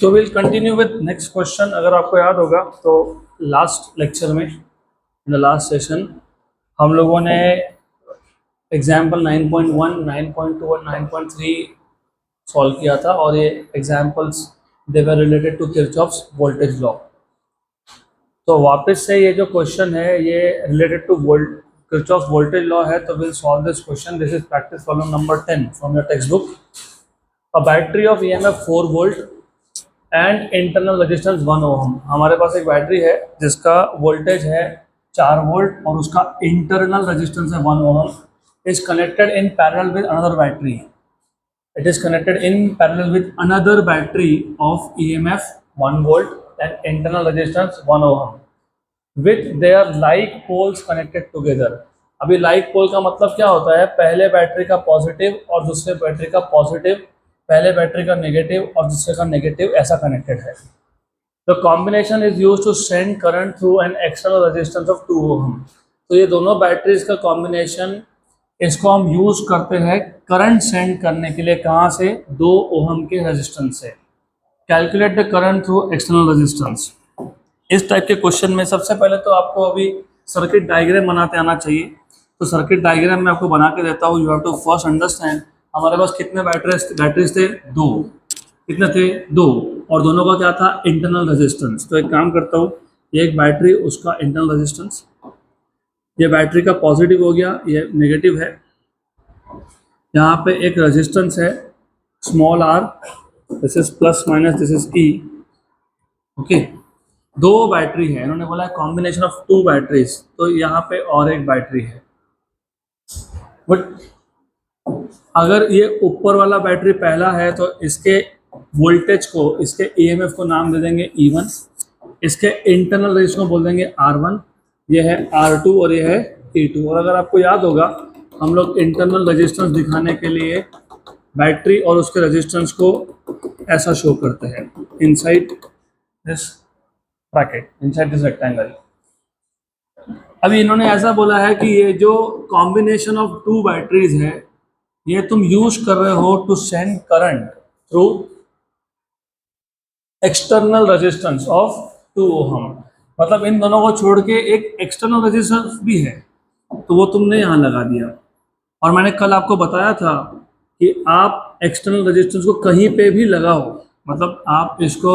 तो will continue with next question. अगर आपको याद होगा तो लास्ट लेक्चर में, इन द लास्ट सेशन, हम लोगों ने एग्जाम्पल 9.1, 9.2 और 9.3 सॉल्व किया था, और ये examples they were related to Kirchhoff's voltage law. तो वापस से ये जो क्वेश्चन है ये related to Kirchhoff's voltage law है। तो will solve this question. This is practice problem number 10 from your textbook. A battery of EMF 4 volt and internal resistance 1 ohm. हमारे पास एक बैटरी है जिसका वोल्टेज है 4 वोल्ट और उसका इंटरनल रेजिस्टेंस है 1 ohm. Is connected in parallel with another battery. It is connected in parallel with another battery of EMF 1 volt and internal resistance 1 ohm with their like poles connected together। अभी like pole का मतलब क्या होता है? पहले battery का positive और दूसरे बैटरी का पॉजिटिव, पहले बैटरी का नेगेटिव और दूसरे का नेगेटिव, ऐसा कनेक्टेड है। The combination is used to send current through an external resistance of 2 ohm। तो ये दोनों बैटरीज का कॉम्बिनेशन, इसको हम यूज करते हैं करंट सेंड करने के लिए। कहाँ से? 2 ओहम के रेजिस्टेंस से। Calculate the current through external resistance. इस टाइप के क्वेश्चन में सबसे पहले तो आपको अभी सर्किट डायग्राम बनाते आना चाहिए। तो सर्किट डायग्राम मैं आपको बना के देता हूँ। You have to first understand हमारे पास कितने बैटरीज थे? 2। कितने थे? 2। और दोनों का क्या था? Internal resistance. तो एक काम करता हूँ, ये एक बैटरी, उसका इंटरनल रेजिस्टेंस, ये बैटरी का पॉजिटिव हो गया, ये नेगेटिव है। यहाँ पे एक रेजिस्टेंस है small r, this is plus minus, this is E। Okay, 2 battery है, इन्होंने बोला है कॉम्बिनेशन ऑफ 2 बैटरीज। तो यहाँ पे और एक बैटरी है। बट अगर ये ऊपर वाला बैटरी पहला है तो इसके वोल्टेज को, इसके EMF को नाम दे देंगे E1, इसके इंटरनल रेजिस्टेंस को बोल देंगे R1, ये है R2 और ये है E2। और अगर आपको याद होगा, हम लोग इंटरनल रेजिस्टेंस दिखाने के लिए बैटरी और उसके रेजिस्टेंस को ऐसा शो करते हैं, inside this bracket, inside this rectangle. अभी इन्होंने ऐसा बोला है कि ये जो कॉम्बिनेशन ऑफ 2 बैटरीज है, ये तुम यूज कर रहे हो to send current through external resistance of 2 ohm. मतलब इन दोनों को छोड़ के एक एक्सटर्नल रेजिस्टेंस भी है, तो वो तुमने यहाँ लगा दिया। और मैंने कल आपको बताया था कि आप एक्सटर्नल रेजिस्टेंस को कहीं पे भी लगाओ, मतलब आप इसको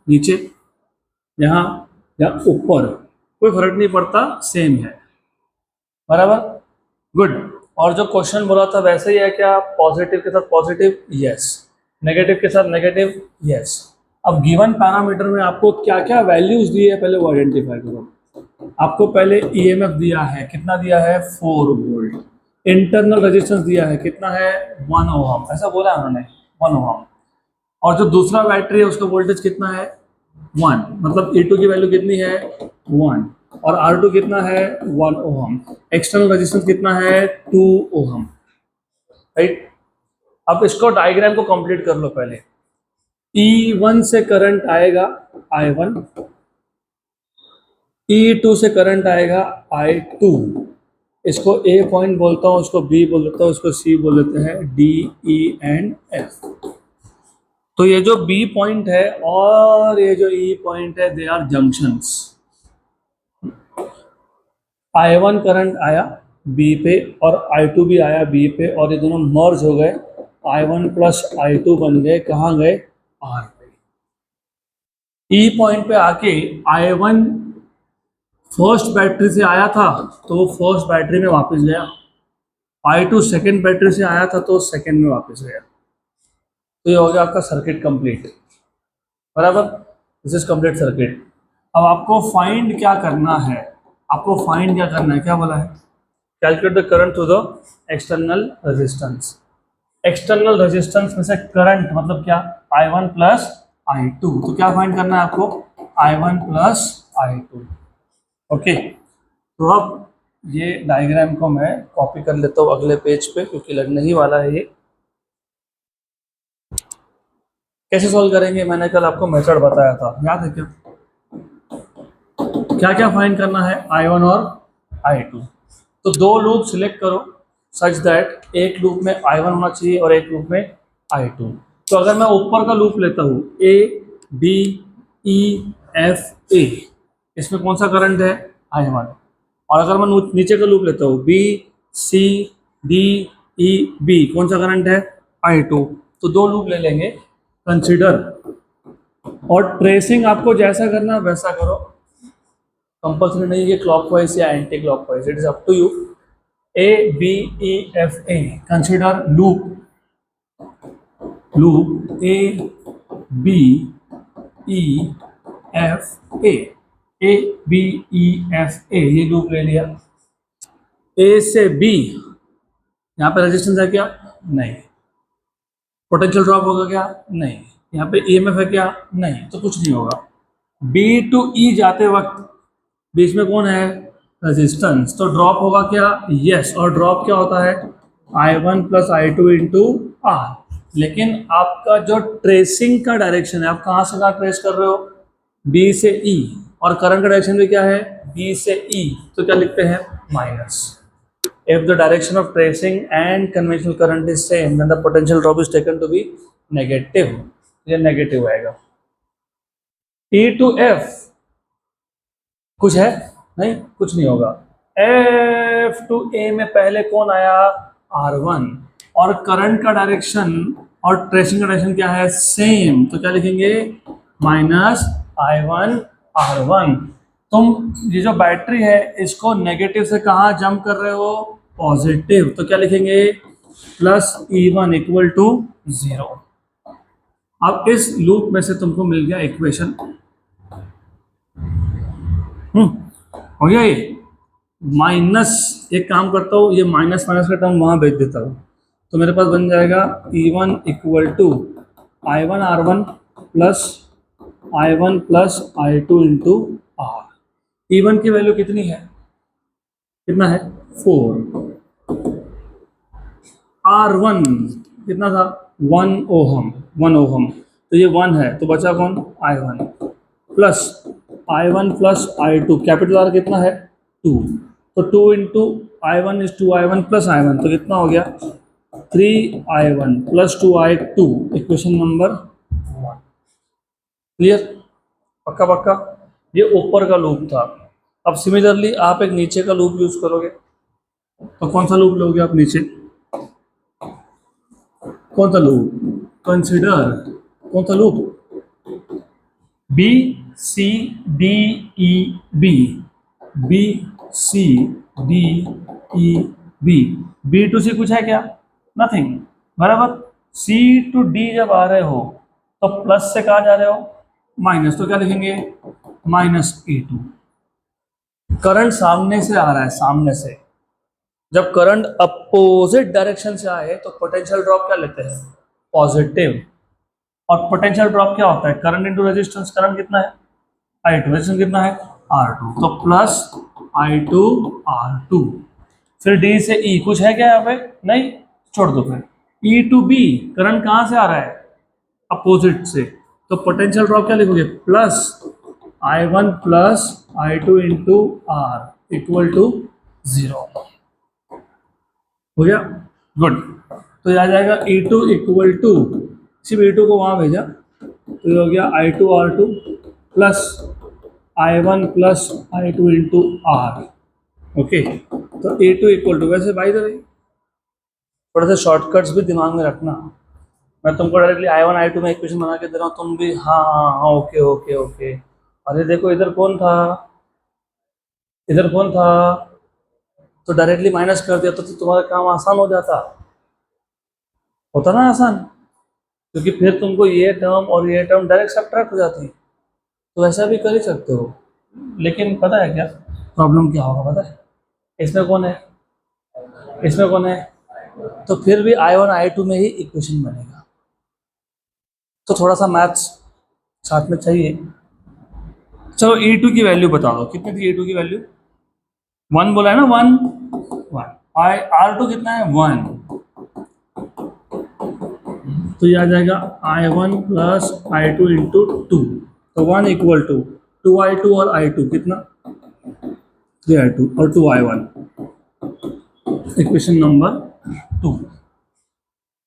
नीचे, यहाँ या ऊपर, कोई फर्क नहीं पड़ता, सेम है, बराबर, गुड। और जो क्वेश्चन बोला था वैसे ही है क्या? पॉजिटिव के साथ पॉजिटिव, यस। नेगेटिव के साथ नेगेटिव, यस। अब गिवन पैरामीटर में आपको क्या क्या वैल्यूज दी है, पहले वो आइडेंटिफाई करो। आपको पहले EMF दिया है, कितना दिया है? 4 वोल्ट। इंटरनल रेजिस्टेंस दिया है, कितना है? 1 ओहम, ऐसा बोला है उन्होंने, 1 ओहम। और जो दूसरा बैटरी है उसका वोल्टेज कितना है? 1। मतलब E2 की वैल्यू कितनी है? 1। और R2 कितना है? 1 ओहम। एक्सटर्नल रेजिस्टेंस कितना है? 2 ओहम, राइट। अब इसको डायग्राम को कंप्लीट कर लो पहले। E1 से करंट आएगा I1, E2 से करंट आएगा I2। इसको A पॉइंट बोलता हूँ, इसको B बोल देता हूँ, इसको C बोल देते हैं, D, E एंड F। तो ये जो B पॉइंट है और ये जो E पॉइंट है, they are junctions. I1 current आया B पे और I2 भी आया B पे, और ये दोनों मर्ज हो गए, I1 प्लस I2 बन गए, कहाँ गए? R पे। E पॉइंट पे आके I1 फर्स्ट बैटरी से आया था तो वो फर्स्ट बैटरी में वापस गया, I2 सेकेंड बैटरी से आया था तो सेकेंड में वापस गया। तो ये हो गया आपका सर्किट कंप्लीट, बराबर। This is complete circuit. अब आपको फाइंड क्या करना है? आपको फाइंड क्या करना है? क्या बोला है? Calculate the current through the external resistance. External resistance में से करंट मतलब क्या? I1 plus I2। तो क्या फाइंड करना है आपको? I1 plus I2। ओके, तो अब ये डायग्राम को मैं कॉपी कर लेता हूँ अगले पेज पे, क्योंकि लगने ही वाला है ये। कैसे सॉल्व करेंगे? मैंने कल आपको मेथड बताया था, याद है क्या? क्या क्या फाइंड करना है? I1 और I2। तो 2 लूप सिलेक्ट करो सच दैट एक लूप में I1 होना चाहिए और एक लूप में I2। तो अगर मैं ऊपर का लूप लेता हूँ A B E F A, इसमें कौन सा करंट है, I1। और अगर मैं नीचे का लूप लेता हूँ B C D E B, कौन सा करंट है, I2। तो दो लूप ले लेंगे, कंसिडर। और ट्रेसिंग आपको जैसा करना है वैसा करो, कंपल्सरी नहीं है कि क्लॉकवाइज या anticlockwise, it is up to you. A B E F A, consider loop A B E F A B E F A, ये लूप ले लिया। ए से बी, यहाँ पे रेजिस्टेंस है क्या, नहीं। पोटेंशियल ड्रॉप होगा क्या, नहीं। यहाँ पे ईएमएफ है क्या, नहीं। तो कुछ नहीं होगा। बी टू ई जाते वक्त बीच में कौन है, रेजिस्टेंस, तो ड्रॉप होगा क्या, यस। और ड्रॉप क्या होता है, I1 plus I2 into are. लेकिन आपका जो ट्रेसिंग का डायरेक्शन है, आप कहाँ से कहाँ ट्रेस कर रहे हो, बी से ई, और करंट का डायरेक्शन भी क्या है, बी से ई, तो क्या लिखते हैं, minus. If the direction of tracing and conventional current is same, then the potential drop is taken to be negative. ये नेगेटिव आएगा। E to F कुछ है, नहीं, कुछ नहीं होगा। F to A में पहले कौन आया, R1, और करंट का डायरेक्शन और ट्रेसिंग का डायरेक्शन क्या है, सेम, तो क्या लिखेंगे, माइनस I1 R1। तुम ये जो बैटरी है इसको नेगेटिव से कहाँ जंप कर रहे हो, पॉजिटिव, तो क्या लिखेंगे, प्लस E1 इक्वल टू 0। अब इस लूप में से तुमको मिल गया इक्वेशन, हो गया ये। माइनस, एक काम करता हूँ, ये माइनस माइनस का टर्म वहाँ भेज देता हूँ, तो मेरे पास बन जाएगा E1 equal to I1 R1 plus I1 plus I2 into R. E1 की वैल्यू कितनी है, कितना है, 4। R1 कितना था, 1 ओहम, 1 ओहम, तो ये 1 है, तो बचा कौन, I1 plus I1 plus I2, capital R कितना है, 2, तो 2 into I1 is 2I1 plus I1, तो कितना हो गया, 3I1 plus 2I2, equation number 1। Clear, पक्का पक्का। ये ऊपर का लूप था। अब सिमिलरली आप एक नीचे का लूप यूज करोगे, तो कौन सा लूप लोगे आप नीचे, कौन सा लूप, कंसिडर, कौन सा loop, B C D E B, B C D E B, B to C कुछ है क्या, नथिंग, बराबर। सी टू डी जब आ रहे हो तो प्लस से कहा जा रहे हो, माइनस, तो क्या लिखेंगे, माइनस E2। करंट सामने से आ रहा है, सामने से। जब करंट अपोजिट डायरेक्शन से आए तो पोटेंशियल ड्रॉप क्या लेते हैं, पॉजिटिव। और पोटेंशियल ड्रॉप क्या होता है, करंट इनटू रेजिस्टेंस, करंट कितना है, I2, रेजिस्टेंस कितना है, R2, तो प्लस I2 R2। फिर D से E कुछ है क्या यहाँ पे, नहीं, छोड़ दो। फिर E to B, करंट कहाँ से आ रहा है, अपोजिट से, तो पोटेंशियल ड्रॉप क्या लिखोगे, plus I1 plus I2 into R equal to 0। हो गया, गुड। तो ये आ जाएगा E2 इक्वल टू, सिर्फ E2 को वहाँ भेजा, तो ये हो गया I2 R2 plus I1 plus I2 into R। Okay, तो E2 इक्वल टू, वैसे भाई तो थोड़े से शॉर्टकट्स भी दिमाग में रखना। मैं तुमको डायरेक्टली I1 I2 में इक्वेशन बना के दे रहा हूँ, तुम भी हाँ हाँ हाँ ओके ओके ओके। अरे देखो इधर कौन था, इधर कौन था, तो डायरेक्टली माइनस कर दिया तो तुम्हारा काम आसान हो जाता, होता ना आसान, क्योंकि फिर तुमको ये टर्म और ये टर्म डायरेक्ट सब्ट्रैक्ट हो जाती, तो ऐसा भी कर ही सकते हो। लेकिन पता है क्या प्रॉब्लम क्या होगा, पता है, इसमें कौन है, इसमें कौन है, तो फिर भी I1 I2 में ही इक्वेशन बनेगा, तो थोड़ा सा मैथ्स साथ में चाहिए। चलो E2 की वैल्यू बता दो, कितनी थी E2 की वैल्यू, 1 बोला है ना, 1 R2 कितना है, 1, तो ये आ जाएगा I1 प्लस I2 इंटू 2, तो 1 इक्वल टू 2I2 और I2 कितना, 3I2 और 2I1, इक्वेशन नंबर 2।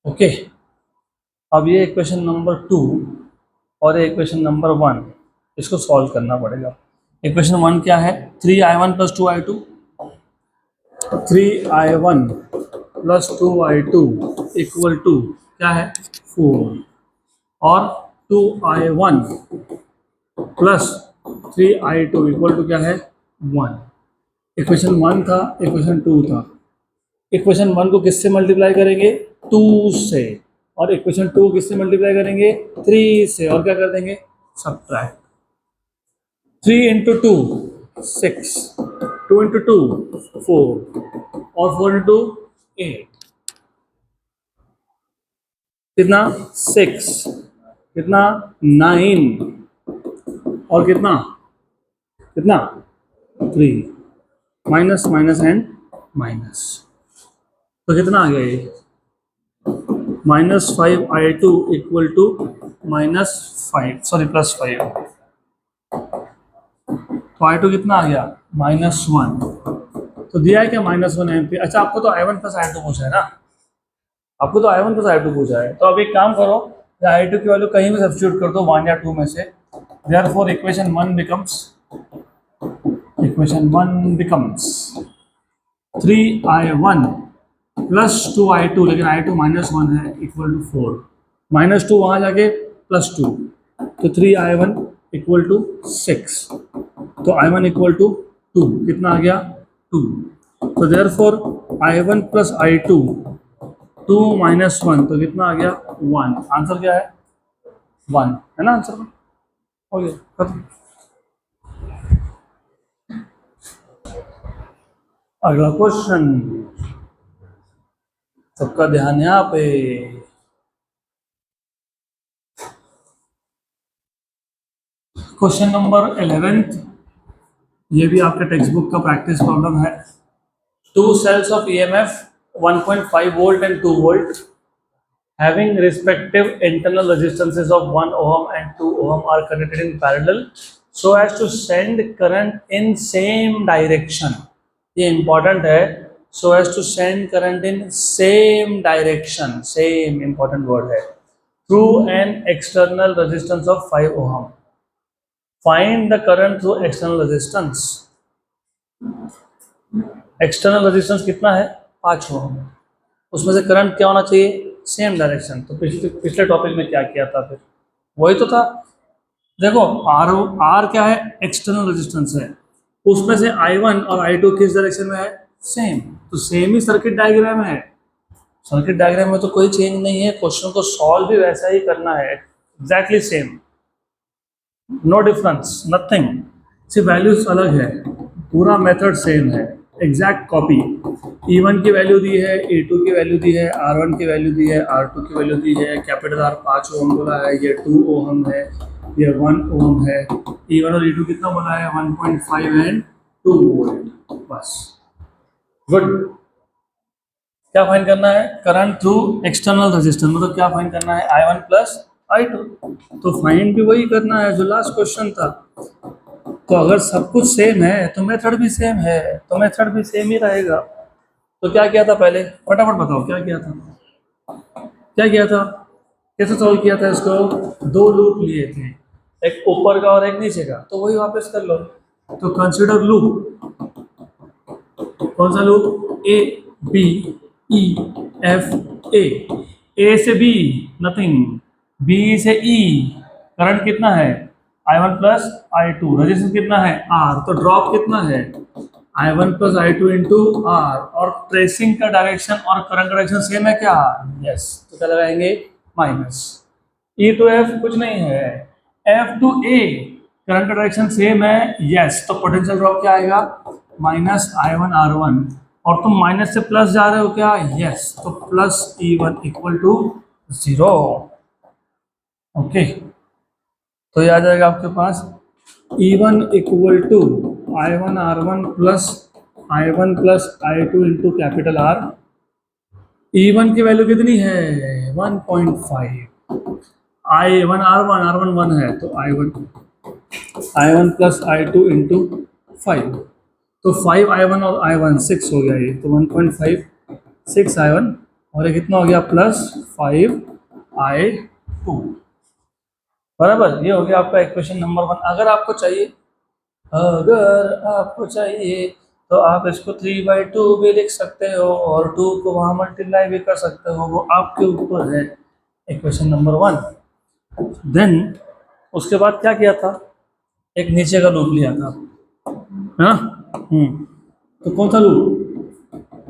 ओके, अब ये इक्वेशन नंबर 2 और इक्वेशन नंबर 1, इसको सॉल्व करना पड़ेगा। इक्वेशन 1 क्या है? 3i1 plus 2i2, 3i1 plus 2i2 equal to क्या है? 4, और 2i1 plus 3i2 equal to क्या है? 1। इक्वेशन 1 था, इक्वेशन 2 था। इक्वेशन 1 को किससे मल्टीप्लाई करेंगे? 2 से, और इक्वेशन 2 किससे मल्टीप्लाई करेंगे? 3 से, और क्या कर देंगे? सब्ट्रैक्ट। 3 इंटू 2 6, 2 इंटू 2 4, और 4 इंटू 8 कितना? 6, कितना? 9, और कितना? कितना? 3, माइनस माइनस एंड माइनस, तो कितना आ गया ये? -5i2 इक्वल टू -5, सॉरी +5, तो i2 कितना आ गया? -1। तो दिया है क्या? -1 एम्पीयर। अच्छा, आपको तो i1 प्लस i2 पूछा है ना, आपको तो i1 प्लस i2 पूछा है। तो अब एक काम करो, i2 की वैल्यू कहीं भी सब्स्टिट्यूट कर दो, 1 या 2 में से। Therefore equation 1 becomes 3i1 plus 2i2, लेकिन i2 -1 है, इक्वल टू 4, -2 वहाँ जाके +2, तो 3i1 इक्वल टू 6, तो i1 इक्वल टू 2, कितना आ गया? 2। तो therefore i1 plus i2 2 minus 1, तो कितना आ गया? 1। आंसर क्या है? 1 है ना आंसर में? हो गया खत्म। अगला क्वेश्चन, सबका ध्यान यहाँ पे। क्वेश्चन नंबर 11, ये भी आपके टेक्स्ट बुक का प्रैक्टिस प्रॉब्लम है। 2 cells of EMF 1.5 volt and 2 volt having respective internal resistances of 1 ohm and 2 ohm are connected in parallel so as to send current in same direction। ये important है, so as to send current in same direction, same important word है, through an external resistance of 5 ohm। Find the current through external resistance। External resistance कितना है? 5 ओम। उसमें से current क्या होना चाहिए? Same direction. तो पिछले टॉपिक में क्या किया था? फिर वही तो था। देखो, आर क्या है? एक्सटर्नल रेजिस्टेंस है, उसमें से I1 और I2 किस डायरेक्शन में है? सेम। तो सेम ही सर्किट डायग्राम है। सर्किट डायग्राम में तो कोई चेंज नहीं है, क्वेश्चन को सॉल्व भी वैसा ही करना है, exactly same, no difference, nothing, सिर्फ वैल्यूज अलग है, पूरा मेथड सेम है, एग्जैक्ट कॉपी। E1 की वैल्यू दी है, E2 की वैल्यू दी है, R1 की वैल्यू दी है, R2 की वैल्यू दी है, कैपिटल R 5 ओम बोला है, ये 2 ओम है, ये 1 ओम है। E1 और E2 कितना बोला है? 1.5 एंड 2 वोल्ट, बस। गुड। क्या फाइंड करना है? करंट थ्रू एक्सटर्नल रेजिस्टेंस, मतलब क्या फाइंड करना है? I1 plus I2। तो फाइंड भी वही करना है जो लास्ट क्वेश्चन था। तो अगर सब कुछ सेम है तो मेथड भी सेम है, तो मेथड भी सेम ही रहेगा। तो क्या किया था पहले? फटाफट बताओ क्या किया था? क्या किया था? कैसे सॉल्व किया था इसको? 2 लूप लिए थे, एक ऊपर का और एक नीचे का, तो वही वापस कर लो। तो कंसीडर लूप, कौन सा loop? A B E F A से बी नथिंग, बी से ई, करंट कितना है? I1 प्लस I2, रेजिस्टेंस कितना है? R, तो ड्रॉप कितना है? I1 plus I2 into R, और ट्रेसिंग का डायरेक्शन और करंट डायरेक्शन सेम है क्या? यस, तो क्या लगाएंगे? माइनस। E टू F कुछ नहीं है, F to A, current direction same है, यस, तो पोटेंशियल ड्रॉप क्या आएगा? -I1 R1, और तुम माइनस से प्लस जा रहे हो क्या? यस, तो plus E1 equal to 0। Okay, तो ये आ जाएगा आपके पास E1 equal to I1 R1 plus I1 plus I2 into capital R। E1 की वैल्यू कितनी है? 1.5। I1 R1 1 है, तो I1 प्लस I2 इंटू 5, तो 5I1 और I1 6 हो गया ये, तो 1.5 6I1, और ये कितना हो गया? Plus 5I2। बराबर, ये हो गया आपका इक्वेशन नंबर 1। अगर आपको चाहिए तो आप इसको 3/2 भी लिख सकते हो और 2 को वहाँ मल्टीप्लाई भी कर सकते हो, वो आपके ऊपर है। Equation number 1। देन उसके बाद क्या किया था, एक नीचे का लूप लिया था, है ना। तो कौन सा लूप,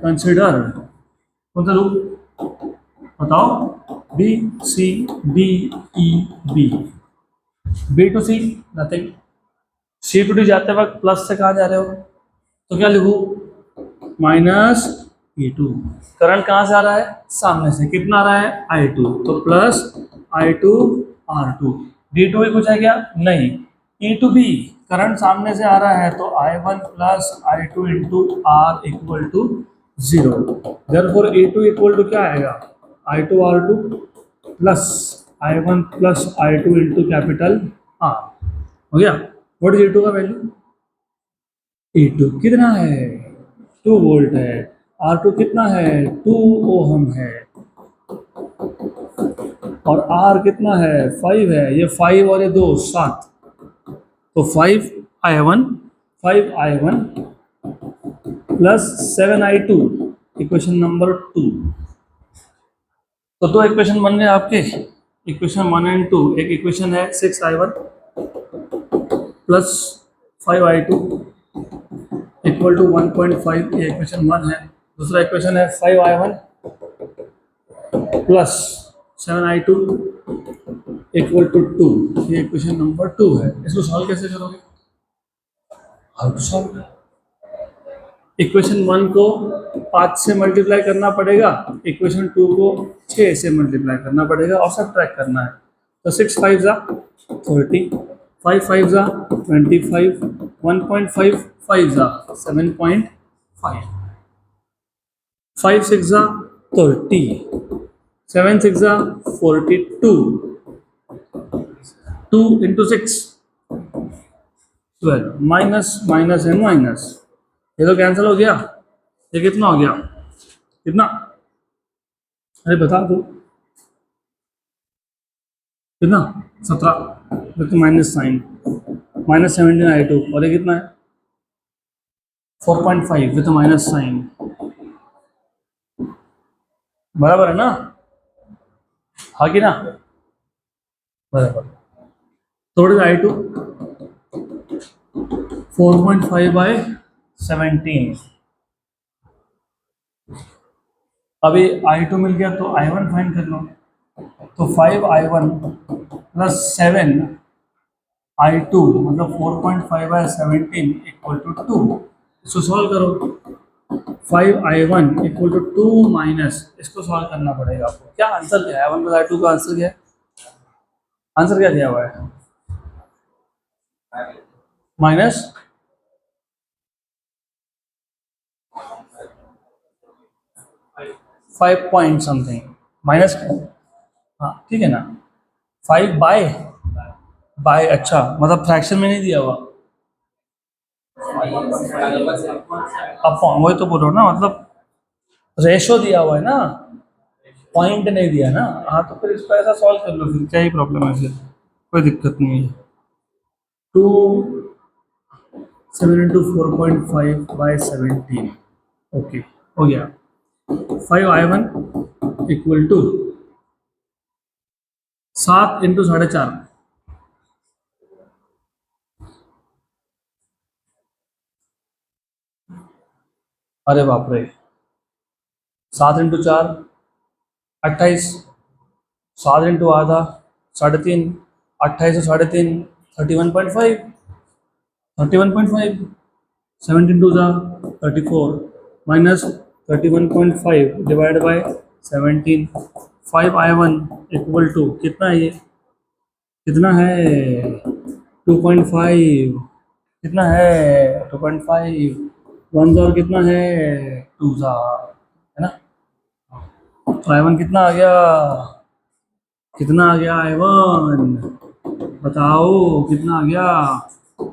कंसिडर, कौन सा लूप बताओ, B C D E B, B to C nothing, C to D जाते वक्त प्लस से कहाँ जा रहे हो, तो क्या लिखूं, माइनस E2। करंट कहाँ से आ रहा है, सामने से, कितना आ रहा है, I2, तो प्लस I2 R2। D2 भी कुछ है क्या, नहीं। E2 भी करंट सामने से आ रहा है, तो I1 plus I2 into R equal to 0। Therefore E2 equal to क्या आएगा, I2 R2 plus I1 plus I2 into capital R। हो गया। व्हाट इज E2 का वैल्यू, E2 कितना है, 2 वोल्ट है। R2 कितना है, 2 ओहम है। और R कितना है, 5 है। ये 5 और ये 2 7, तो 5I1 plus 7I2 equation number 2। तो दो इक्वेशन बन गए आपके, इक्वेशन 1 एंड 2। एक इक्वेशन है 6I1 plus 5I2 equal to 1.5, ये इक्वेशन 1 है। दूसरा इक्वेशन है 5I1 plus 7I2 equal to 2, ये इक्वेशन नंबर 2 है। इसको सॉल्व कैसे करोगे, हाउ टू सॉल्व, इक्वेशन 1 को 5 से मल्टीप्लाई करना पड़ेगा, इक्वेशन 2 को 6 से मल्टीप्लाई करना पड़ेगा और सब्ट्रैक्ट करना है। तो 6 5 जा 30, 5 5 जा 25, 1.5 5 जा 7.5, 5 6 जा 30, 7 6 जा 42, 2 into 6 12, minus minus and minus, ये तो कैंसिल हो गया। ये कितना हो गया, कितना, अरे बता दो कितना, 17 with minus sign, minus 17I2, और ये कितना है 4.5 विथ माइनस साइन, बराबर है ना, हाँ कि ना, बराबर। थोड़े I2 4.5/17, अभी I2 मिल गया तो I1 फाइंड कर लो। तो 5I1 प्लस 7I2 मतलब 4.5/17 इक्वल टू 2। इसको सॉल्व करो, 5I1 इक्वल टू 2 माइनस, इसको सॉल्व करना पड़ेगा आपको। क्या आंसर क्या है, I1 प्लस I2 का आंसर क्या है, आंसर क्या दिया हुआ है, माइनस 5 पॉइंट समथिंग, माइनस, हाँ ठीक है ना, 5 बाय अच्छा, मतलब फ्रैक्शन में नहीं दिया हुआ, अपॉन, वही तो बोल रहा हूँ ना, मतलब रेशो दिया हुआ है ना, पॉइंट नहीं दिया ना। हाँ तो फिर इसको ऐसा सॉल्व कर लो, फिर क्या ही प्रॉब्लम है, फिर कोई दिक्कत नहीं है। 2 7 इंटू 4.5/17, ओके हो गया। 5I1 इक्वल टू 7 इंटू 4.5, अरे बाप रे, 7 इंटू 4 28, 7 इंटू आधा 3.5, 28 से 3.5 31.5, 31.5, 17 टू जा 34 minus 31.5 divide by 17, 5I1 equal to कितना है, ये कितना है 2.5, कितना है 2.5, 1 जार कितना है 2 जार, है ना। तो I1 कितना आ गया, कितना आ गया I1 बताओ, कितना आ गया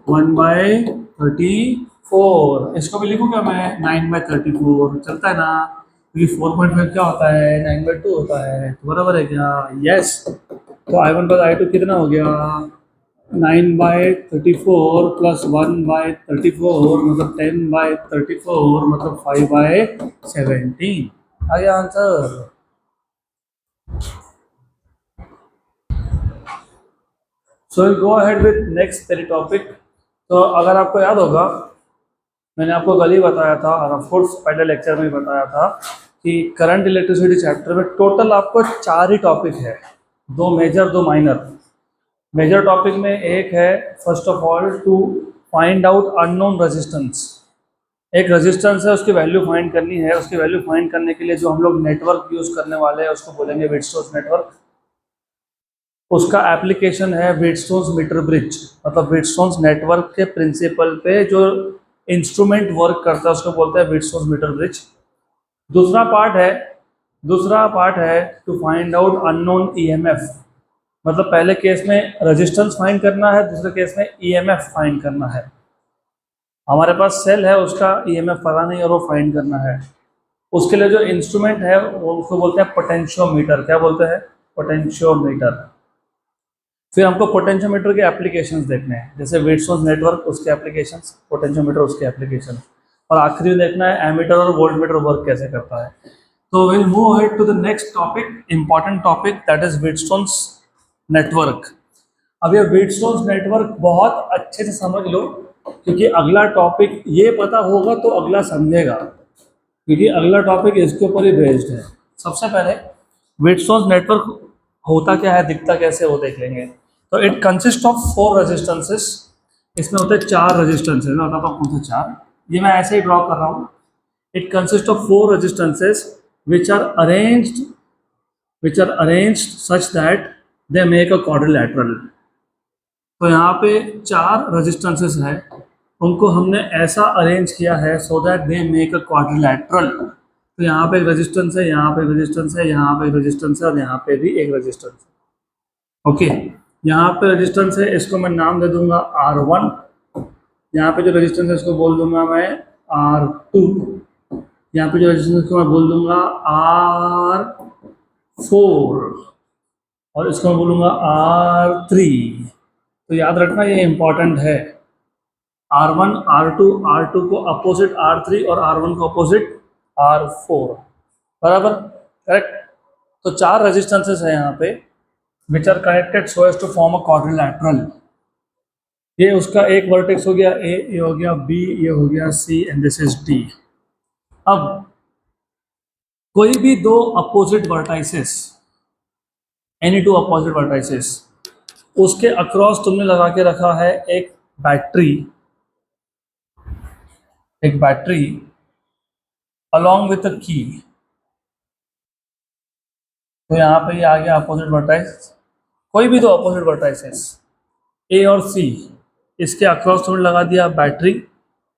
1/34। इसको भी लिखूँ क्या मैं, 9/34 चलता है ना, क्योंकि 4.5 क्या होता है 9/2 होता है, तो बराबर है क्या, यस। तो I1 प्लस I2 कितना हो गया, 9/34 प्लस 1/34 मतलब 10/34 मतलब 5/17 आ गया answer. So will go ahead with next तेरी टॉपिक। तो अगर आपको याद होगा, मैंने आपको कल ही बताया था और ऑफ कोर्स पहले लेक्चर में ही बताया था कि करंट इलेक्ट्रिसिटी चैप्टर में टोटल आपको 4 ही टॉपिक है, 2 मेजर 2 माइनर। मेजर टॉपिक में एक है first of all to find out unknown resistance. एक रेजिस्टेंस है, उसकी वैल्यू फाइंड करनी है। उसकी वैल्यू फाइंड करने के लिए जो हम लोग नेटवर्क यूज करने वाले हैं उसको बोलेंगे व्हीटस्टोन्स नेटवर्क। उसका एप्लीकेशन है व्हीटस्टोन्स मीटर ब्रिज, मतलब व्हीटस्टोन्स नेटवर्क के प्रिंसिपल पे जो इंस्ट्रूमेंट वर्क करता है उसको बोलते हैं व्हीटस्टोन्स मीटर ब्रिज। दूसरा पार्ट है to find out unknown EMF, मतलब पहले केस में रेजिस्टेंस फाइंड करना है, दूसरे केस में ईएमएफ फाइंड करना है। हमारे पास सेल है, उसका ईएमएफ पता नहीं और वो फाइंड करना है। उसके लिए जो इंस्ट्रूमेंट है वो उसको बोलते हैं पोटेंशियोमीटर। क्या बोलते हैं? पोटेंशियोमीटर। फिर हमको पोटेंशियोमीटर के एप्लीकेशंस देखने हैं, जैसे व्हीटस्टोन्स नेटवर्क उसके एप्लीकेशंस, पोटेंशियोमीटर उसके एप्लीकेशन, और आखिरी देखना है एमीटर और वोल्टमीटर वर्क कैसे करता है। तो will move ahead to the next topic, important topic, that is Wheatstone's network. अब ये व्हीटस्टोन्स नेटवर्क बहुत अच्छे से समझ लो, क्योंकि अगला टॉपिक ये पता होगा तो अगला समझेगा, क्योंकि अगला टॉपिक इसके ऊपर ही बेस्ड है। सबसे पहले व्हीटस्टोन्स नेटवर्क होता क्या है, दिखता कैसे, वो देख लेंगे। तो इट कंसिस्ट ऑफ 4 रेजिस्टेंसेस। इसमें होते हैं 4 रेजिस्टेंसेस। मैं बताता हूँ कौन से 4, ये मैं ऐसे ही ड्रॉ कर रहा हूँ। It consist of 4 resistances which are arranged such that they make a quadrilateral। तो यहाँ पे 4 रेजिस्टेंसेस हैं, उनको हमने ऐसा अरेंज किया है so that they make a quadrilateral. तो यहाँ पे एक रेजिस्टेंस है, यहाँ पे एक रेजिस्टेंस है, यहाँ पे एक रेजिस्टेंस है और यहाँ पे भी एक रेजिस्टेंस है। ओके, यहाँ पे रेजिस्टेंस है, इसको मैं नाम दे दूंगा R1। यहाँ पे जो रेजिस्टेंस है इसको बोल दूंगा मैं R2। यहाँ पे जो रेजिस्टेंस को मैं बोल दूंगा R4 और इसको मैं बोलूँगा R3। तो याद रखना ये इंपॉर्टेंट है। R1 R2, R2 को अपोजिट R3 और R1 को अपोजिट R4, बराबर, करेक्ट। तो 4 रेजिस्टेंसेस है यहाँ पे which are connected so as to form a quadrilateral. ये उसका एक वर्टेक्स हो गया A, ये हो गया B, ये हो गया C and this is D। अब कोई भी 2 opposite vertices, any 2 opposite vertices, उसके अक्रॉस तुमने लगा के रखा है एक बैटरी अलॉन्ग विथ अ की। तो यहाँ पे ये आ गया अपोजिट वर्टाइस। कोई भी 2 अपोजिट वर्टाइसेस A और C, इसके अक्रॉस तुमने लगा दिया बैटरी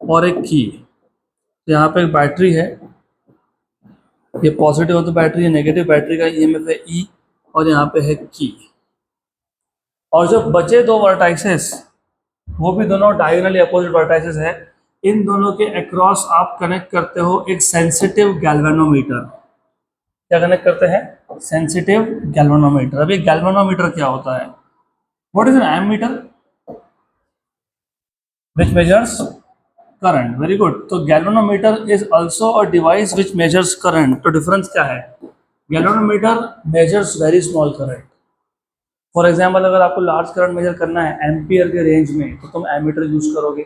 और एक की। यहाँ पे एक बैटरी है, ये पॉजिटिव तो बैटरी है, नेगेटिव बैटरी का ईएमएफ है E और यहाँ पे है की। और जो बचे 2 वर्टाइसेस वो भी दोनों डायगोनली अपोजिट वर्टाइसेस है। इन दोनों के अक्रॉस आप कनेक्ट करते हो एक सेंसिटिव गैल्वेनोमीटर। क्या कनेक्ट करते हैं? Sensitive galvanometer. अभी गैल्वेनोमीटर क्या होता है? What is an ammeter? Which measures current. Very good. तो galvanometer is also a device which measures current. तो डिफरेंस क्या है? Galvanometer measures very small current. For example, अगर आपको लार्ज करंट मेजर करना है एम्पियर के रेंज में तो तुम एमीटर यूज करोगे।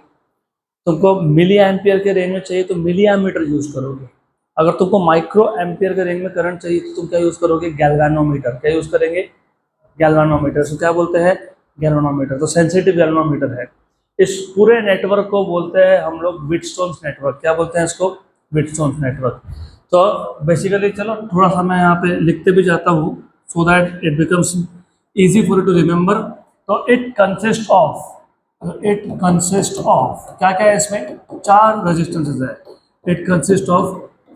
तुमको मिली एम्पियर के रेंज में चाहिए तो मिली एमीटर यूज करोगे। अगर तुमको माइक्रो एम्पियर के रेंज में करंट चाहिए तो तुम क्या यूज करोगे? गैल्वेनोमीटर। क्या यूज करेंगे? गैल्वेनोमीटर। तो क्या बोलते हैं? गैल्वेनोमीटर। तो सेंसिटिव गैल्वेनोमीटर है। इस पूरे नेटवर्क को बोलते हैं हम लोग व्हीटस्टोन्स नेटवर्क। क्या बोलते हैं इसको? व्हीटस्टोन्स नेटवर्क। तो बेसिकली चलो थोड़ा सा मैं यहाँ पे लिखते भी जाता हूँ so that it becomes easy for you to remember। तो it consists of क्या क्या है इसमें? 4 रेजिस्टेंसेस है। It consists of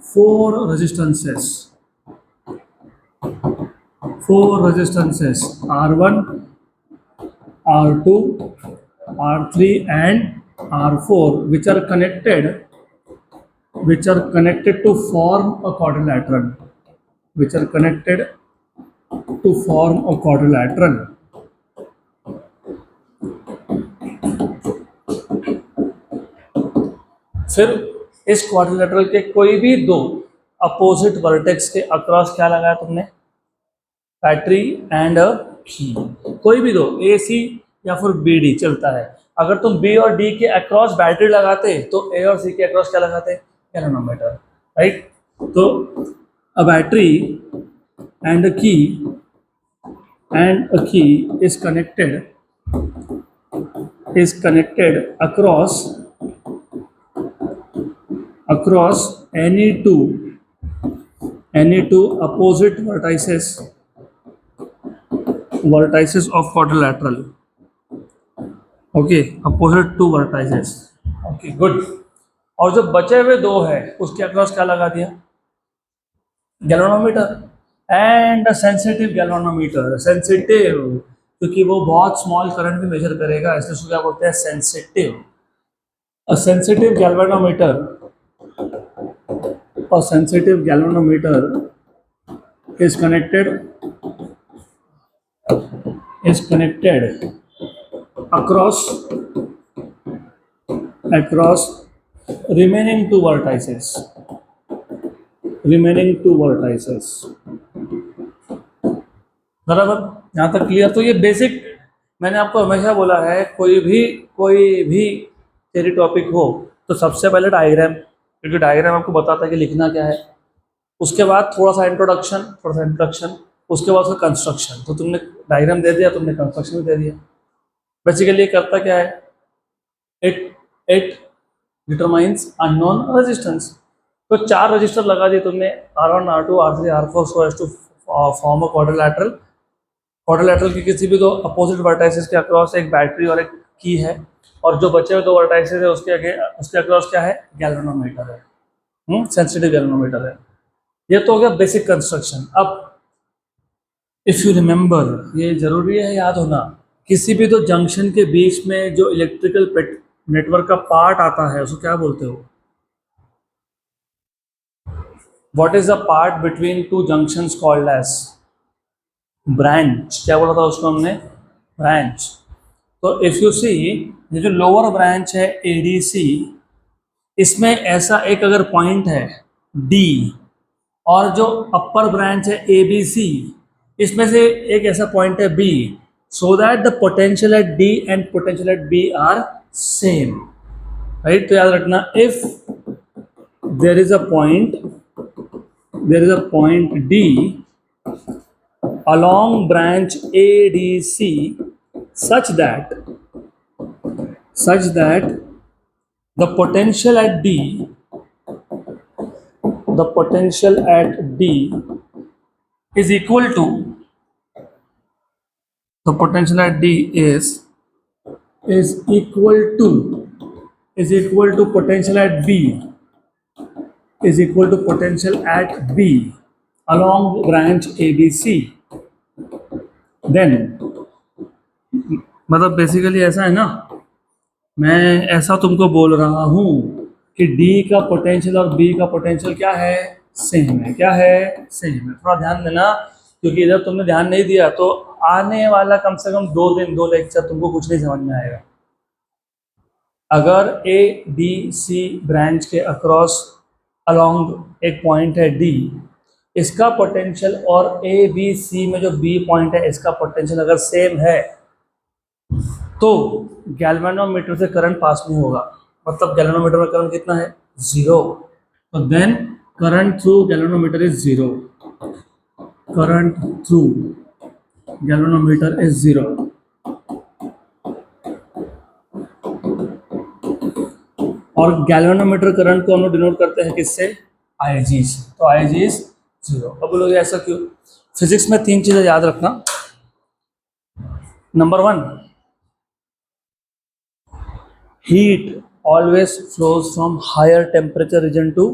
4 resistances, R1, R2, R3 and R4 which are connected to form a quadrilateral, which are connected to form a quadrilateral. फिर इस quadrilateral के कोई भी दो अपोजिट वर्टेक्स के अक्रॉस क्या लगाया तुमने, बैटरी एंड अ की, कोई भी दो ए सी या फिर बी डी चलता है। अगर तुम बी और डी के अक्रॉस बैटरी लगाते तो ए और सी के अक्रॉस क्या लगाते, गैल्वेनोमीटर, राइट। तो अ बैटरी एंड अ की is connected across any two opposite vertices of quadrilateral. Okay, opposite to vertices, okay good. और जो बचे हुए दो है उसके अक्रॉस क्या लगा दिया, galvanometer and sensitive galvanometer. Sensitive क्योंकि वो बहुत स्मॉल करंट भी मेजर करेगा, इसलिए उसको क्या बोलते हैं, sensitive. A sensitive galvanometer is connected across remaining two vertices. बराबर, यहाँ तक क्लियर। तो ये बेसिक मैंने आपको हमेशा बोला है, कोई भी तेरी टॉपिक हो तो सबसे पहले डायग्राम, क्योंकि डायग्राम आपको बताता है कि लिखना क्या है। उसके बाद थोड़ा सा इंट्रोडक्शन, उसके बाद उसका कंस्ट्रक्शन। तो तुमने डायग्राम दे दिया, तुमने कंस्ट्रक्शन भी दे दिया। बेसिकली ये करता क्या है, इट डिटरमाइंस अननोन रेजिस्टेंस। तो 4 रजिस्टर लगा दिए तुमने, R1 R2 R3 R4 so as to form a quadrilateral की किसी भी दो अपोजिट वर्टाइसेस के अक्रॉस एक बैटरी और एक की है, और जो बचे हुए दो वर्टाइसेस है उसके अक्रॉस क्या है, गैल्वेनोमीटर है, सेंसिटिव गैल्वेनोमीटर है। ये तो हो गया बेसिक कंस्ट्रक्शन। अब इफ यू रिमेंबर, ये जरूरी है याद होना, किसी भी दो जंक्शन के बीच में जो इलेक्ट्रिकल नेटवर्क का पार्ट आता है उसको क्या बोलते हो, what is the part between two junctions called as branch. क्या बोला था उसको हमने, ब्रांच। तो इफ यू सी, ये जो लोअर ब्रांच है एडीसी, इसमें ऐसा एक अगर पॉइंट है डी, और जो अपर ब्रांच है एबीसी, इसमें से एक ऐसा पॉइंट है B, so that the potential at D and potential at B are same, right. तो याद रखना, if there is a point D along branch ADC such that the potential at D is equal to potential at B along branch ABC, then मतलब basically ऐसा है ना, मैं ऐसा तुमको बोल रहा हूँ कि D का पोटेंशियल और B का पोटेंशियल क्या है, सेम है। क्या है, सेम है। थोड़ा ध्यान देना, क्योंकि इधर तुमने ध्यान नहीं दिया तो आने वाला कम से कम 2 दिन 2 लेक्चर तुमको कुछ नहीं समझ में आएगा। अगर ए डी सी ब्रांच के अक्रॉस अलोंग एक पॉइंट है D, इसका पोटेंशियल और ए बी सी में जो बी पॉइंट है इसका पोटेंशियल अगर सेम है तो गैल्वेनोमीटर से करंट पास नहीं होगा। मतलब गैल्वेनोमीटर में करंट कितना है, 0। तो then current through galvanometer is 0, और गैल्वेनोमीटर करंट को हम लोग डिनोट करते हैं किससे, IG से। तो IG इज 0। अब बोलोगे ऐसा क्यों, फिजिक्स में 3 चीजें याद रखना। Number 1, heat always flows from higher temperature region to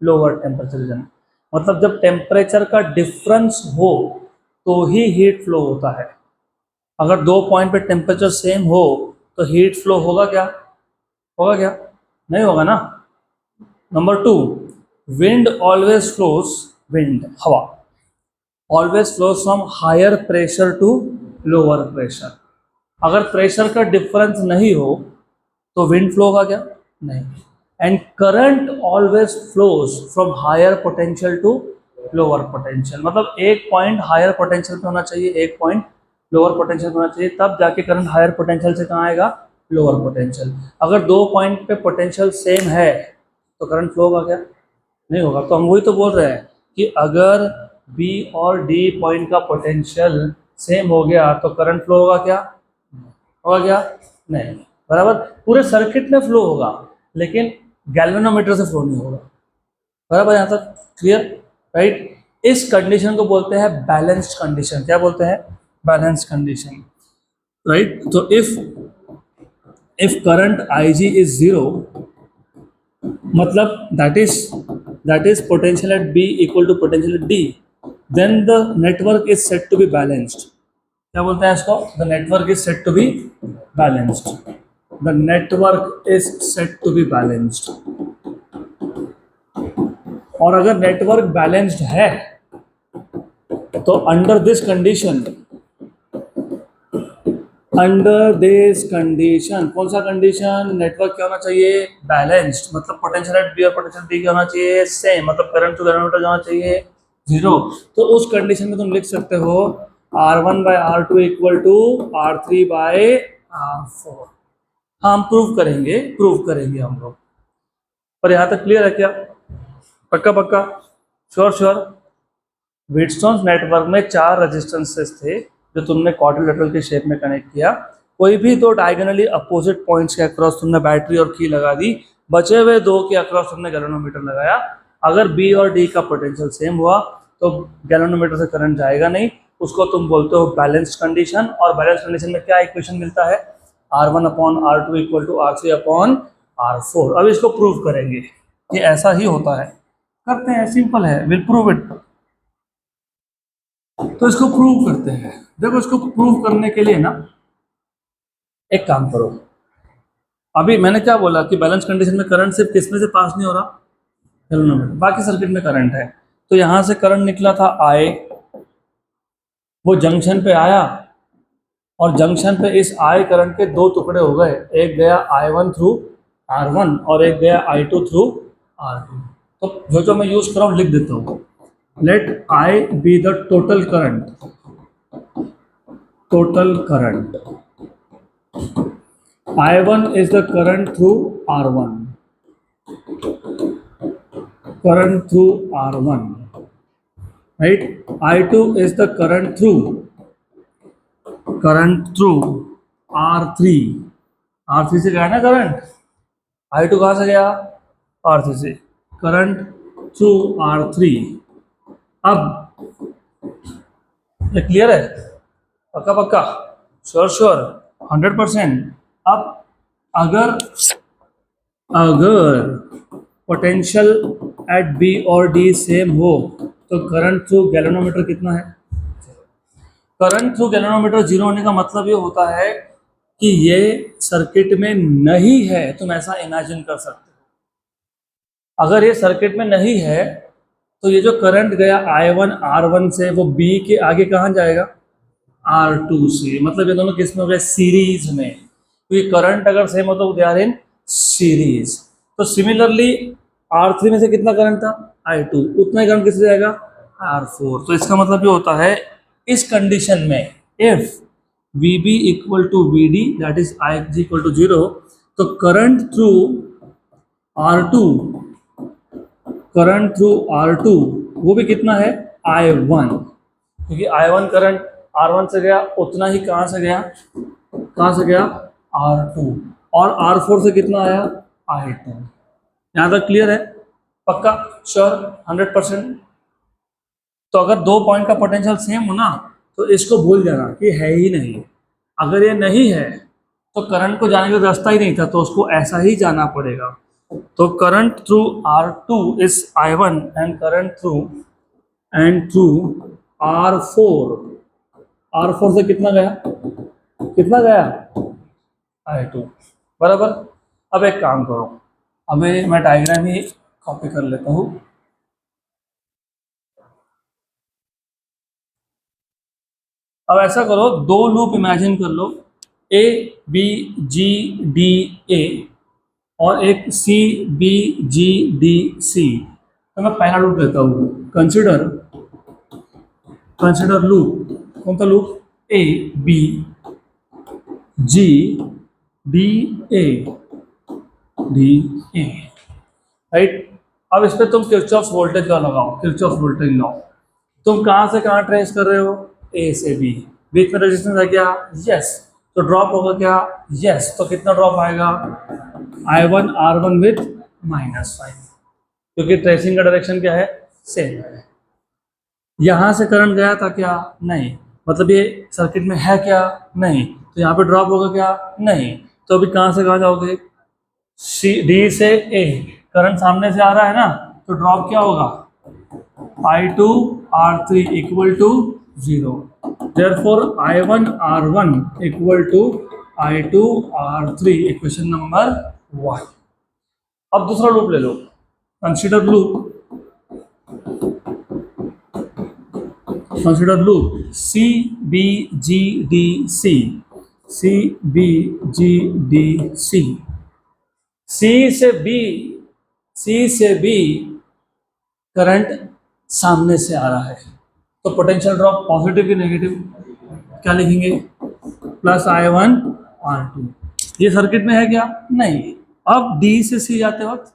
lower temperature region. मतलब जब टेम्परेचर का डिफरेंस हो तो ही हीट फ्लो होता है। अगर 2 पॉइंट पे टेम्परेचर सेम हो तो हीट फ्लो होगा क्या, नहीं होगा ना। Number 2, wind always flows, wind हवा always flows from higher pressure to lower pressure. अगर प्रेशर का डिफरेंस नहीं हो तो विंड फ्लो होगा क्या? नहीं। And current always flows from higher potential to lower potential, मतलब एक पॉइंट हायर पोटेंशियल पे होना चाहिए, एक पॉइंट लोअर पोटेंशियल पे होना चाहिए, तब जाके करंट हायर पोटेंशियल से कहाँ आएगा? Lower potential. अगर दो पॉइंट पे पोटेंशियल सेम है तो करंट फ्लो होगा क्या? नहीं होगा। तो हम वही तो बोल रहे हैं कि अगर बी और डी पॉइंट का पोटेंशियल सेम हो गया तो करंट फ्लो होगा क्या? होगा क्या? नहीं। बराबर, पूरे सर्किट में फ्लो होगा लेकिन गैल्वेनोमीटर से फ्लो नहीं होगा। बराबर, यहाँ तक क्लियर? राइट। इस कंडीशन को बोलते हैं बैलेंस्ड कंडीशन। क्या बोलते हैं? Balanced condition. राइट। तो if current IG is zero, मतलब that is potential at B equal to potential at D, then the network is said to be balanced. क्या बोलते हैं इसको? The network is said to be balanced. The network is said to be balanced. और अगर network balanced है तो under this condition कौन सा कंडीशन? नेटवर्क क्या होना चाहिए? बैलेंस्ड, मतलब पोटेंशियल एट बी और पोटेंशियल डी क्या होना चाहिए? सेम, मतलब करंट टू गैल्वेनोमीटर क्या होना चाहिए? जीरो। तो उस कंडीशन में तुम लिख सकते हो R1/R2 इक्वल टू R3/R4। हाँ, हम प्रूव करेंगे हम लोग। पर यहाँ तक क्लियर है क्या? पक्का पक्का? श्योर? व्हीटस्टोन नेटवर्क में 4 रेजिस्टेंसेस थे जो तुमने क्वाड्रिलेटरल के शेप में कनेक्ट किया। कोई भी दो डायगोनली अपोजिट पॉइंट्स के अक्रॉस तुमने बैटरी और की लगा दी, बचे हुए दो के अक्रॉस तुमने गैल्वेनोमीटर लगाया। अगर बी और डी का पोटेंशियल सेम हुआ तो गैल्वेनोमीटर से करंट जाएगा नहीं, उसको तुम बोलते हो बैलेंस्ड कंडीशन। और बैलेंस्ड कंडीशन में क्या इक्वेशन मिलता है? R1/R2 equal to R3/R4। अब इसको प्रूव करेंगे कि ऐसा ही होता है। करते हैं, सिंपल है, विल प्रूव इट। तो इसको प्रूव करते हैं। देखो, इसको प्रूव करने के लिए ना एक काम करो। अभी मैंने क्या बोला कि बैलेंस कंडीशन में करंट सिर्फ किसमें से पास नहीं हो रहा? गैल्वेनोमीटर। बाकी सर्किट में करंट है। तो यहां से करंट निकला था I, वो जंक्शन पे आया और जंक्शन पे इस I करंट के दो टुकड़े हो गए, एक गया I1 थ्रू R1 और एक गया I2 थ्रू R2। तो जो मैं यूज कर रहा हूँ लिख देता हूँ। Let I be the total current, I1 is the current through R1, right? I2 is the current through R3। R3 से गया ना करंट, I2 कहाँ से गया? R3 से। Current through R3। अब ये क्लियर है? पक्का? श्योर 100%। अब अगर पोटेंशियल एट बी और डी सेम हो तो करंट थ्रू गैल्वेनोमीटर कितना है? करंट थ्रू गैल्वेनोमीटर जीरो होने का मतलब ये होता है कि ये सर्किट में नहीं है। तुम ऐसा इमेजिन कर सकते हो। अगर ये सर्किट में नहीं है तो ये जो करंट गया I1 R1 से, वो B के आगे कहाँ जाएगा? R2 से। मतलब ये दोनों किस में हो गए? सीरीज में। तो ये करंट अगर सेम हो तो दे आर इन सीरीज। तो सिमिलरली R3 में से कितना करंट था? I2। उतना ही करंट किससे जाएगा? R4। तो इसका मतलब ये होता है इस कंडीशन में if VB equal to VD that is IG equal to 0, तो करंट थ्रू R2 वो भी कितना है? I1। क्योंकि I1 करंट R1 से गया, उतना ही कहाँ से गया? R2। और R4 से कितना आया? I2। यहाँ तक क्लियर है? पक्का? श्योर 100%? तो अगर दो पॉइंट का पोटेंशियल सेम हो ना तो इसको भूल जाना कि है ही नहीं। अगर ये नहीं है तो करंट को जाने का रास्ता ही नहीं था, तो उसको ऐसा ही जाना पड़ेगा। तो current through R2 is I1 and current through R4 से कितना गया? I2। बराबर। अब एक काम करो, अभी मैं डायग्राम ही कॉपी कर लेता हूँ। अब ऐसा करो, दो लूप इमेजिन कर लो, ए बी जी डी ए और एक सी बी जी डी सी। तो मैं पहला लूप लेता हूँ, कंसिडर कंसिडर लूप, कौन सा loop, A B G D A D A, right. अब इस पे तुम किरचॉफ वोल्टेज लॉ लगाओ, किरचॉफ वोल्टेज लॉ। तुम कहाँ से कहाँ ट्रेस कर रहे हो, ए से बी, बीच में रेजिस्टेंस है क्या, यस, तो ड्रॉप होगा क्या, यस, तो कितना ड्रॉप आएगा, I1 R1 विथ -5, क्योंकि ट्रेसिंग का डायरेक्शन क्या है, सेम है। यहाँ से करंट गया था क्या, नहीं, मतलब ये सर्किट में है क्या, नहीं, तो यहाँ पे ड्रॉप होगा क्या, नहीं, तो अभी कहाँ से कहाँ जाओगे, सी डी से ए, करंट सामने से आ रहा है ना, तो ड्रॉप क्या होगा, I2 R3 equal to 0, therefore I1 R1 equal to I2 R3, equation number 1। अब दूसरा लूप ले लो, consider loop, consider loop C B G D C, C B G D C, C से बी, सी से B current सामने से आ रहा है, तो पोटेंशियल ड्रॉप पॉजिटिव की नेगेटिव, क्या लिखेंगे, +I1 R2। ये सर्किट में है क्या, नहीं। अब डी से सी जाते वक्त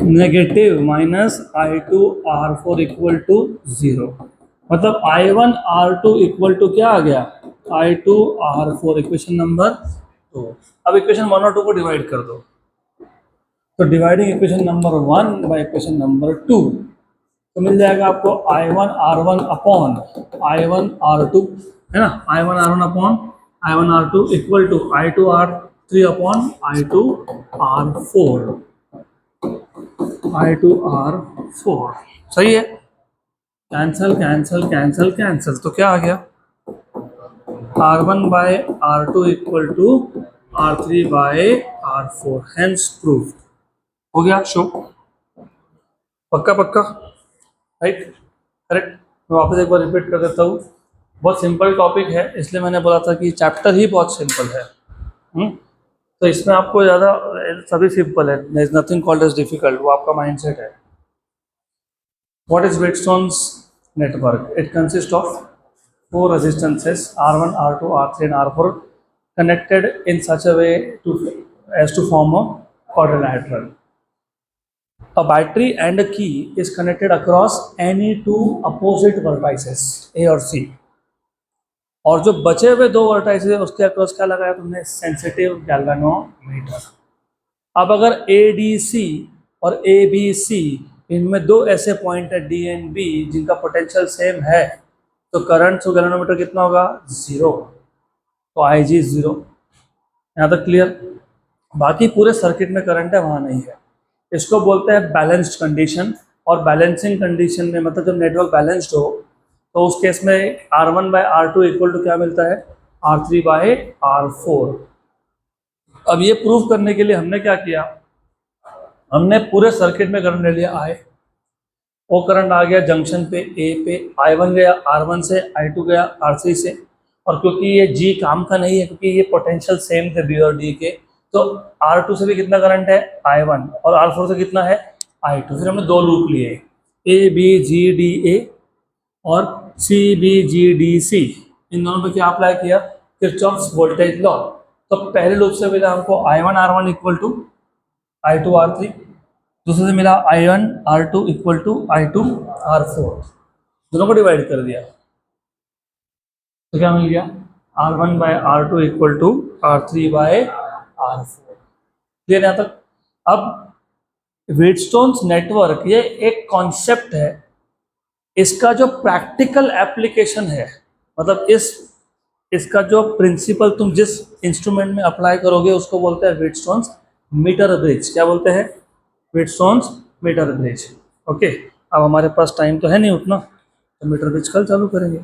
negative -I2 R4 equal to 0, मतलब I1 R2 इक्वल टू क्या आ गया, I2 R4, इक्वेशन नंबर 2। अब इक्वेशन 1 और 2 को डिवाइड कर दो, तो dividing equation number 1 by equation number 2, तो मिल जाएगा आपको I1 R1 upon I1 R2, है ना, I1 R1 upon I1 R2 equal to I2 R3 upon I2 R4, I2 R4, सही है, कैंसल कैंसल कैंसल कैंसल, तो क्या आ गया, R1 by R2 equal to R3 by R4, hence proof हो गया, शो, पक्का पक्का, राइट, करेक्ट। मैं वापस एक बार रिपीट कर देता हूँ, बहुत सिंपल टॉपिक है, इसलिए मैंने बोला था कि चैप्टर ही बहुत सिंपल है। तो इसमें आपको ज़्यादा, सभी सिंपल है, there is nothing called as difficult, वो आपका माइंडसेट है। What is Wheatstone's network, it consist of 4 resistances R1 R2 R3 and R4 connected in such a way as to form a quadrilateral. A battery and a key is connected across any two opposite vertices A और C, और जो बचे हुए 2 vertices है उसके across क्या लगाया तुमने, सेंसिटिव गैल्वेनोमीटर। अब अगर ADC और ABC, इनमें 2 ऐसे पॉइंट है D एंड B जिनका पोटेंशियल सेम है, तो करंट टू गैल्वेनोमीटर कितना होगा, 0, तो IG 0। यहाँ तक क्लियर, बाकी पूरे सर्किट में करंट है, वहाँ नहीं है। इसको बोलते हैं बैलेंस्ड कंडीशन, और बैलेंसिंग कंडीशन में मतलब जब नेटवर्क बैलेंस्ड हो तो उस केस में R1 by R2 equal to क्या मिलता है, R3 बाय R4। अब ये प्रूव करने के लिए हमने क्या किया, हमने पूरे सर्किट में करंट ले लिया I, वो करंट आ गया जंक्शन पे A पे, I1 गया R1 से, I2 गया R3 से, और क्योंकि ये G काम का नहीं है, क्योंकि ये पोटेंशियल सेम थे B और D के, तो R2 से भी कितना करंट है, I1, और R4 से कितना है, I2। फिर हमने 2 लूप लिए, A B G D A और C B G D C, इन दोनों पे क्या अप्लाई किया, किरचॉफ्स वोल्टेज लॉ। तो पहले लूप से मिला हमको I1 R1 equal to I2 R3, दूसरे से मिला I1 R2 equal to I2 R4, दोनों को डिवाइड कर दिया, तो क्या मिल गया, R1 by R2 equal to R3 by R4। Clear यहाँ तक। अब व्हीटस्टोन्स नेटवर्क ये एक कॉन्सेप्ट है, इसका जो प्रैक्टिकल एप्लीकेशन है, मतलब इसका जो प्रिंसिपल तुम जिस इंस्ट्रूमेंट में अप्लाई करोगे उसको बोलते हैं व्हीटस्टोन्स मीटर ब्रिज। क्या बोलते हैं, व्हीटस्टोन्स मीटर ब्रिज। ओके, अब हमारे पास टाइम तो है नहीं उतना, तो मीटर ब्रिज कल चालू करेंगे।